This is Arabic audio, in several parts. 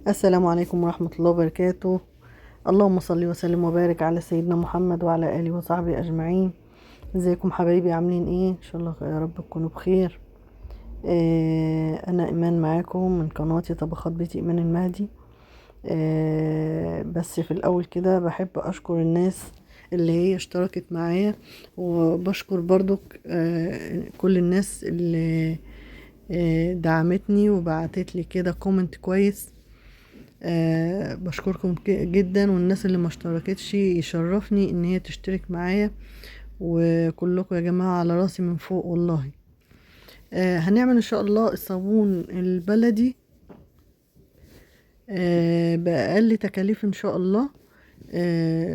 السلام عليكم ورحمة الله وبركاته. اللهم صل وسلم وبارك على سيدنا محمد وعلى آله وصحبه أجمعين. ازيكم حبايبي؟ عاملين ايه؟ ان شاء الله يا رب تكونوا بخير. انا ايمان معاكم من قناتي طبخات بيتي ايمان المهدي. بس في الاول كده بحب اشكر الناس اللي هي اشتركت معايا، وبشكر برضو كل الناس اللي دعمتني وبعتت لي كده كومنت كويس. بشكركم جدا، والناس اللي ما اشتركتش يشرفني ان هي تشترك معايا، وكلكم يا جماعة على راسي من فوق والله. هنعمل ان شاء الله الصابون البلدي بأقل تكاليف ان شاء الله،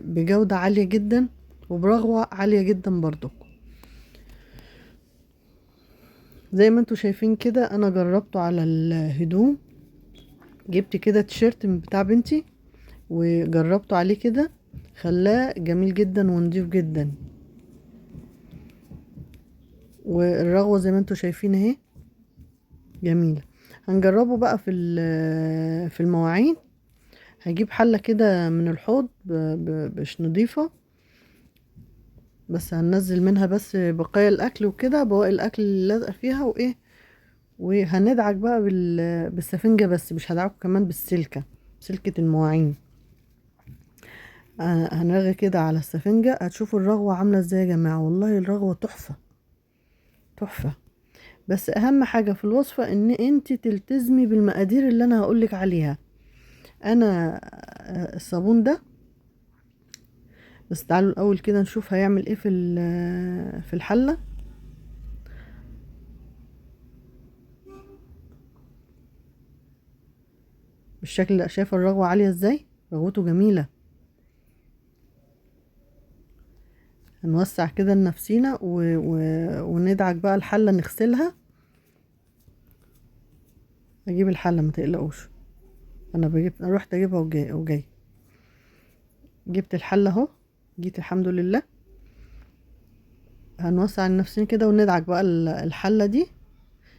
بجودة عالية جدا وبرغوة عالية جدا برضو. زي ما انتوا شايفين كده انا جربته على الهدوم. جبت كده تيشيرت من بتاع بنتي وجربته عليه كده، خلاه جميل جدا ونضيف جدا. والرغوة زي ما انتوا شايفين اهي جميلة. هنجربه بقى في المواعين. هجيب حلة كده من الحوض مش نضيفة، بس هننزل منها بس بقايا الاكل وكده، بواقي الاكل اللي لازقة فيها وايه. وهندعك بقى بالسفنجة، بس مش هدعكه كمان بالسلكة، سلكة المواعين. هنرغي كده على السفنجة، هتشوفوا الرغوة عاملة ازاي يا جماعة. والله الرغوة تحفة تحفة. بس اهم حاجة في الوصفة ان انت تلتزمي بالمقادير اللي انا هقولك عليها. انا الصابون ده، بس تعالوا الاول كده نشوف هيعمل ايه في الحلة. بالشكل ده شايفة الرغوة عالية ازاي؟ رغوته جميلة. هنوسع كده لنفسينا وندعك بقى الحلة نغسلها. اجيب الحلة ما تقلقوش، انا رحت اجيبها وجاي. جبت الحلة اهو، جيت الحمد لله. هنوسع لنفسنا كده وندعك بقى الحلة دي.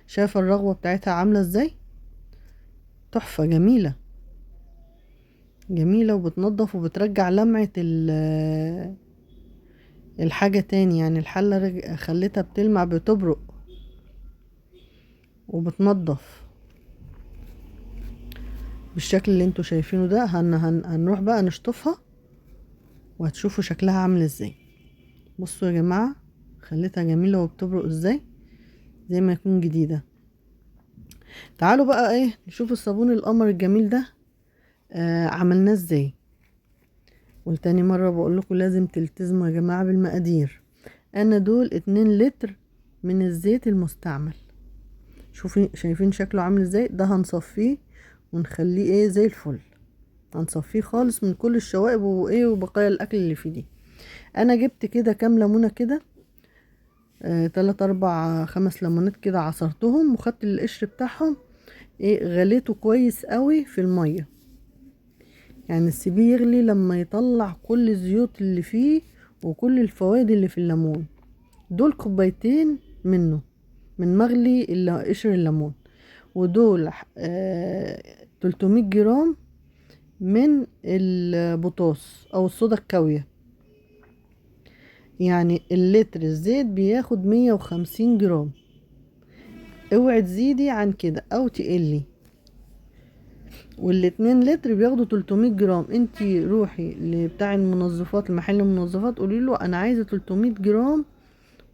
شايفة الرغوة بتاعتها عاملة ازاي؟ تحفة جميلة جميلة، وبتنضف وبترجع لمعة الحاجة تاني. يعني الحلة خليتها بتلمع، بتبرق وبتنضف بالشكل اللي انتوا شايفينه ده. هنروح بقى نشطفها وهتشوفوا شكلها عامل ازاي. بصوا يا جماعة، خليتها جميلة وبتبرق ازاي، زي ما يكون جديدة. تعالوا بقى ايه نشوف الصابون القمر الجميل ده عملناه ازاي. والتاني مرة بقول لكم لازم تلتزموا يا جماعة بالمقادير. انا دول 2 لتر من الزيت المستعمل. شايفين شكله عامل ازاي؟ ده هنصفيه ونخليه ايه زي الفل. هنصفيه خالص من كل الشوائب وايه وبقايا الاكل اللي فيه دي. انا جبت كده كام ليمونة كده، 3 4 5 ليمونات كده، عصرتهم وخدت القشر بتاعهم. ايه غليته كويس قوي في المية، يعني سيبيه يغلي لما يطلع كل الزيوت اللي فيه وكل الفوائد اللي في الليمون. دول كوبايتين منه، من مغلي قشر الليمون. ودول 300 جرام من البوتاص او الصودا الكاوية. يعني اللتر الزيت بياخد 150 جرام. اوعي تزيدي عن كده او تقلي. وال2 لتر بياخدوا 300 جرام. انتي روحي لبتاع المنظفات، المحل المنظفات، قولي له انا عايزه 300 جرام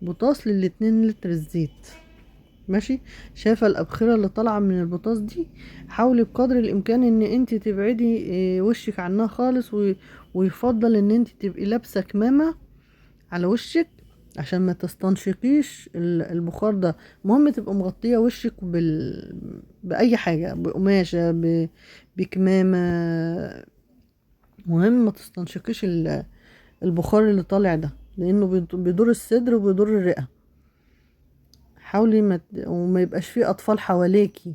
بوتاص لل2 لتر الزيت. ماشي؟ شايفه الابخره اللي طالعه من البوتاص دي؟ حاولي بقدر الامكان ان انت تبعدي وشك عنها خالص، ويفضل ان انت تبقي لابسه كمامه على وشك عشان ما تستنشقيش البخار ده. مهم تبقى مغطيه وشك باي حاجه، بقماشه، بكمامه. مهم ما تستنشقيش البخار اللي طالع ده، لانه بيضر الصدر وبيضر الرئه. حاولي وما يبقاش فيه اطفال حواليكي،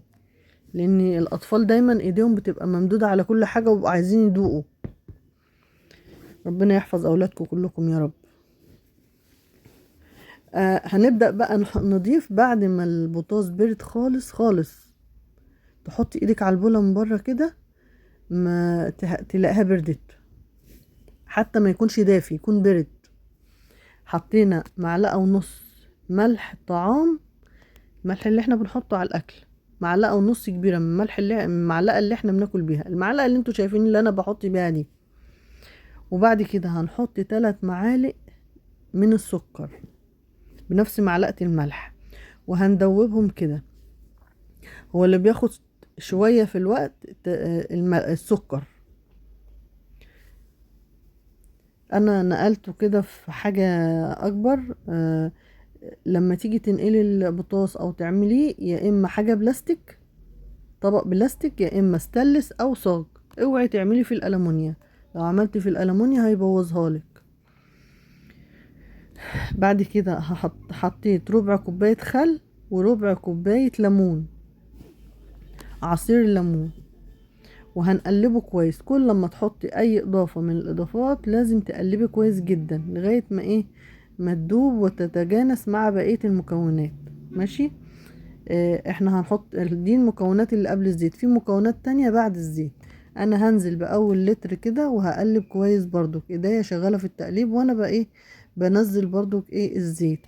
لان الاطفال دايما ايديهم بتبقى ممدودة على كل حاجة وبقوا عايزين يدوقوا. ربنا يحفظ اولادكم كلكم يا رب. هنبدأ بقى نضيف بعد ما البوتاص برد خالص خالص. تحطي ايدك على البولة من بره كده، ما تلاقيها بردت، حتى ما يكونش دافي، يكون برد. حطينا معلقة ونص ملح طعام، الملح اللي احنا بنحطه على الاكل، معلقة ونص كبيرة من ملح اللي المعلقة اللي احنا بناكل بيها، المعلقة اللي انتوا شايفين اللي انا بحط بيها دي. وبعد كده هنحط 3 معالق من السكر بنفس معلقة الملح، وهندوبهم كده. هو اللي بياخد شوية في الوقت السكر. انا نقلته كده في حاجة اكبر. لما تيجي تنقلي البطاطس او تعمليه، يا اما حاجة بلاستيك، طبق بلاستيك، يا اما ستانلس او صاج. اوعي تعملي في الالومنيا، لو عملتي في الالومنيا هيبوظها لك. بعد كده حطيت ربع كوباية خل وربع كوباية ليمون، عصير الليمون، وهنقلبه كويس. كل لما تحطي اي اضافة من الاضافات لازم تقلبي كويس جدا لغاية ما ما تدوب وتتجانس مع بقية المكونات. ماشي. احنا هنحط دي المكونات اللي قبل الزيت، في مكونات تانية بعد الزيت. انا هنزل باول لتر كده وهقلب كويس برضو، ايديا شغالة في التقليب وانا بقى بنزل برضو الزيت.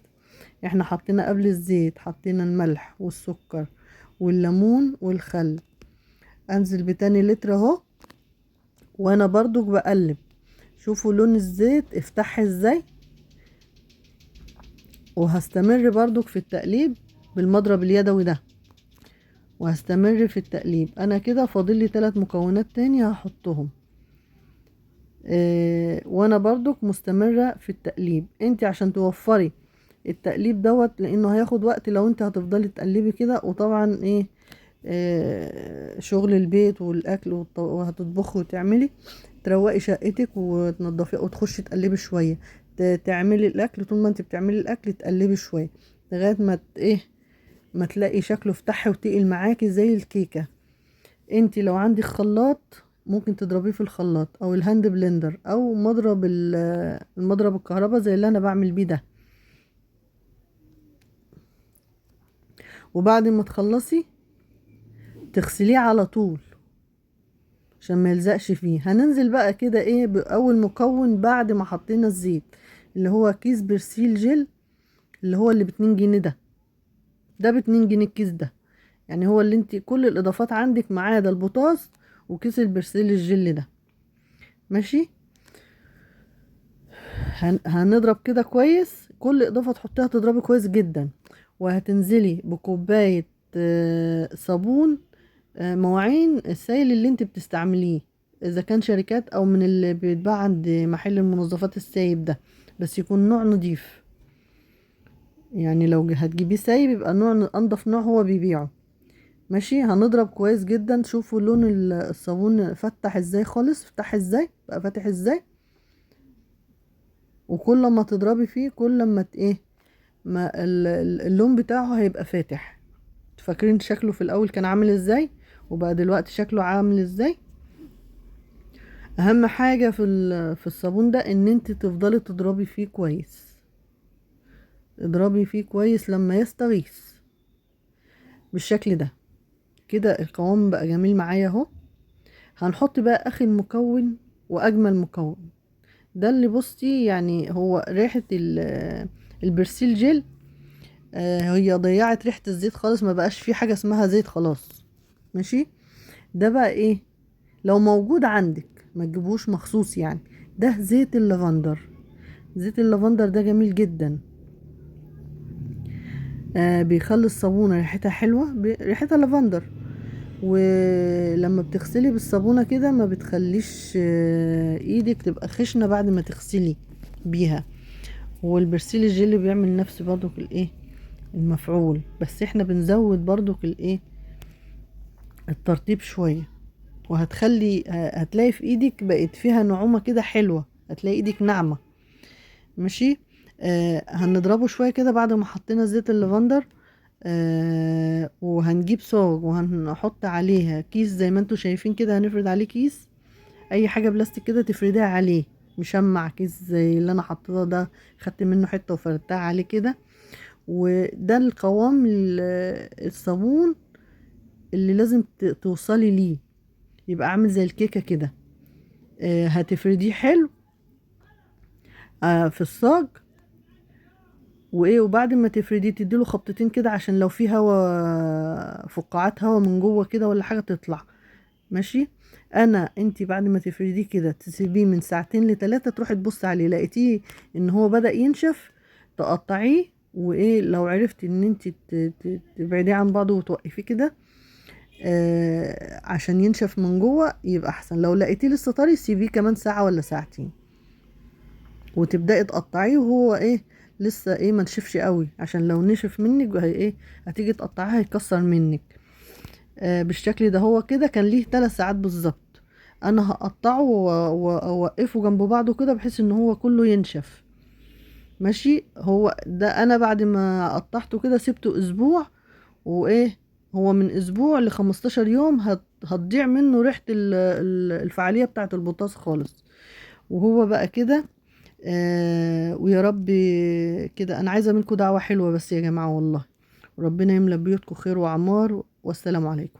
احنا حطينا قبل الزيت، حطينا الملح والسكر والليمون والخل. انزل بتاني لتر اهو وانا برضو بقلب. شوفوا لون الزيت افتح ازاي. وهستمر برضو في التقليب بالمضرب اليدوي ده، وهستمر في التقليب. انا كده فاضل لي 3 مكونات تاني هحطهم. وانا برضو مستمرة في التقليب. انت عشان توفري التقليب دوت، لانه هياخد وقت لو انت هتفضلي تقلبي كده. وطبعا شغل البيت والاكل وهتطبخي وتعملي، تروقي شقتك وتنضفيها وتخشي تقلبي شويه، تعملي الاكل. طول ما انت بتعملي الاكل تقلبي شويه لغايه ما ما تلاقي شكله فتح وتقل معاكي زي الكيكه. انت لو عندك خلاط ممكن تضربيه في الخلاط او الهاند بلندر او مضرب المضرب الكهرباء زي اللي انا بعمل بيه ده. وبعد ما تخلصي تغسليه على طول عشان ما يلزقش فيه. هننزل بقى كده باول مكون بعد ما حطينا الزيت، اللي هو كيس برسيل جل، اللي هو اللي ب2 جنيه ده ب2 جنيه الكيس ده. يعني هو اللي انت كل الاضافات عندك معاه ده البوتاص وكيس البرسيل الجل ده. ماشي. هنضرب كده كويس، كل اضافة تحطيها تضربي كويس جدا. وهتنزلي بكوباية صابون، مواعين السائل اللي انت بتستعمليه، اذا كان شركات او من اللي بيتباع عند محل المنظفات السايب ده، بس يكون نوع نضيف. يعني لو هتجيبيه سايب يبقى نوع انضف نوع هو بيبيعه. ماشي. هنضرب كويس جدا. شوفوا لون الصابون فتح ازاي خالص، فتح ازاي بقى، فاتح ازاي. وكل ما تضربي فيه كل ما ما اللون بتاعه هيبقى فاتح. فاكرين شكله في الاول كان عامل ازاي وبقى دلوقتي شكله عامل ازاي. اهم حاجة في الصابون ده ان انت تفضلي تضربي فيه كويس، اضربي فيه كويس لما يستغيث بالشكل ده. كده القوام بقى جميل معايا اهو. هنحط بقى اخر مكون واجمل مكون، ده اللي بصي يعني هو ريحة البرسيل جيل. هي ضيعت ريحة الزيت خالص، ما بقاش في حاجة اسمها زيت خلاص. ماشي. ده بقى لو موجود عندك ما تجيبوش مخصوص يعني. ده زيت اللافندر. زيت اللافندر ده جميل جدا. بيخلي الصابونة ريحتها حلوة، ريحتها لافندر. ولما بتغسلي بالصابونة كده ما بتخليش ايدك تبقى خشنة بعد ما تغسلي بيها. والبرسيل الجيلي بيعمل نفس برضو المفعول، بس احنا بنزود برضو الترطيب شوية. وهتخلي هتلاقي في ايدك بقت فيها نعومة كده حلوة، هتلاقي ايدك ناعمة. ماشي. هنضربه شوية كده بعد ما حطينا زيت اللافندر. وهنجيب صاج وهنحط عليها كيس زي ما انتوا شايفين كده، هنفرد عليه كيس اي حاجة بلاستيك كده تفردها عليه، مشمع كيس زي اللي انا حطيته ده، خدت منه حتة وفردتها عليه كده. وده القوام الصابون اللي لازم توصلي ليه، يبقى عامل زي الكيكة كده. هتفرديه حلو في الصاج، وايه، وبعد ما تفرديه تديله خبطتين كده عشان لو في هوا، فقاعات هوا من جوه كده ولا حاجة تطلع. ماشي. انتي بعد ما تفرديه كده تسيبيه من ساعتين لتلاتة، تروحي تبص عليه لقيتيه ان هو بدأ ينشف، تقطعيه. وايه، لو عرفتي ان انتي تبعديه عن بعضه وتوقفيه كده عشان ينشف من جوه يبقى احسن. لو لقيتيه لسه طري سيبيه كمان ساعة ولا ساعتين، وتبدأي تقطعيه وهو ايه لسه ايه منشفش قوي، عشان لو نشف منك هي ايه هتيجي تقطعيه هيكسر منك. بالشكل ده. هو كده كان ليه 3 ساعات بالظبط. انا هقطعه واوقفه جنب بعضه كده بحيث ان هو كله ينشف. ماشي. هو ده انا بعد ما قطعته كده سبته اسبوع، وايه، هو من اسبوع ل15 يوم هتضيع منه ريحة الفعالية بتاعة البطاطس خالص. وهو بقى كده. ويا رب كده. انا عايزة منكم دعوة حلوة بس يا جماعة والله، ربنا يملى بيوتكم خير وعمار، والسلام عليكم.